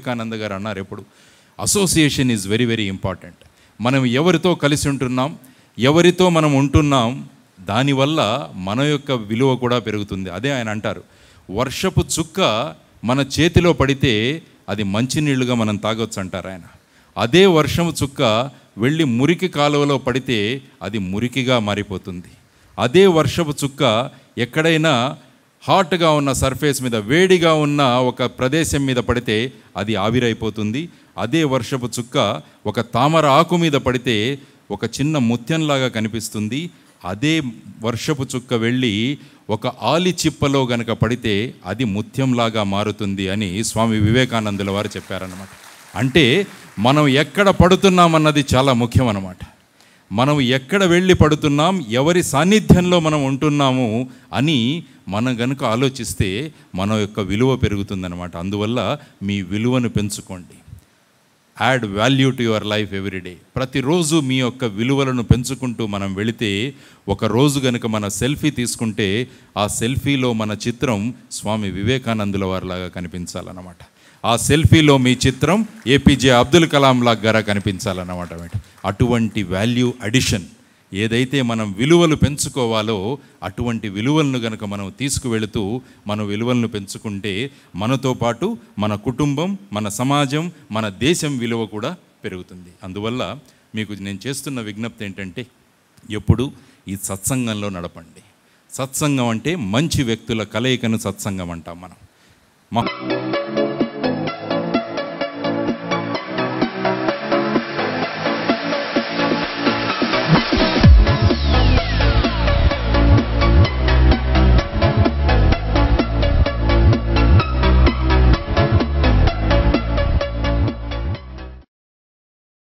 వివేకానంద గారు అన్నారు ఎప్పుడు, association is very very important. మనం ఎవరితో కలిసి ఉంటున్నాం, ఎవరితో మనం ఉంటున్నాం, దానివల్ల మన యొక్క విలువ కూడా పెరుగుతుంది. అదే ఆయన అంటారు, వర్షపు చుక్క మన చేతిలో పడితే అది మంచినీళ్ళుగా మనం తాగొచ్చు అంటారు ఆయన. అదే వర్షపు చుక్క వెళ్ళి మురికి కాలువలో పడితే అది మురికిగా మారిపోతుంది. అదే వర్షపు చుక్క ఎక్కడైనా హాట్గా ఉన్న సర్ఫేస్ మీద, వేడిగా ఉన్న ఒక ప్రదేశం మీద పడితే అది ఆవిరైపోతుంది. అదే వర్షపు చుక్క ఒక తామర ఆకు మీద పడితే ఒక చిన్న ముత్యంలాగా కనిపిస్తుంది. అదే వర్షపు చుక్క వెళ్ళి ఒక ఆలి చిప్పలో గనక పడితే అది ముత్యంలాగా మారుతుంది అని స్వామి వివేకానందుల వారు చెప్పారన్నమాట. అంటే మనం ఎక్కడ పడుతున్నామన్నది చాలా ముఖ్యం అన్నమాట. మనం ఎక్కడ వెళ్ళి పడుతున్నాం, ఎవరి సాన్నిధ్యంలో మనం ఉంటున్నాము అని మనం గనుక ఆలోచిస్తే మన యొక్క విలువ పెరుగుతుందన్నమాట. అందువల్ల మీ విలువను పెంచుకోండి. Add value to your life everyday. ప్రతిరోజు మీ యొక్క విలువలను పెంచుకుంటూ మనం వెళితే, ఒక రోజు కనుక మన సెల్ఫీ తీసుకుంటే ఆ సెల్ఫీలో మన చిత్రం స్వామి వివేకానందుల వారిలాగా కనిపించాలన్నమాట. ఆ సెల్ఫీలో మీ చిత్రం ఏపీజే అబ్దుల్ కలాం లాగా కనిపించాలన్నమాట. అటువంటి వాల్యూ అడిషన్ ఏదైతే మనం విలువలు పెంచుకోవాలో అటువంటి విలువలను గనక మనం తీసుకువెళుతూ మన విలువలను పెంచుకుంటే మనతో పాటు మన కుటుంబం, మన సమాజం, మన దేశం విలువ కూడా పెరుగుతుంది. అందువల్ల మీకు నేను చేస్తున్న విజ్ఞప్తి ఏంటంటే, ఎప్పుడు ఈ సత్సంగంలో నడపండి. సత్సంగం అంటే మంచి వ్యక్తుల కలయికను సత్సంగం అంటాం మనం.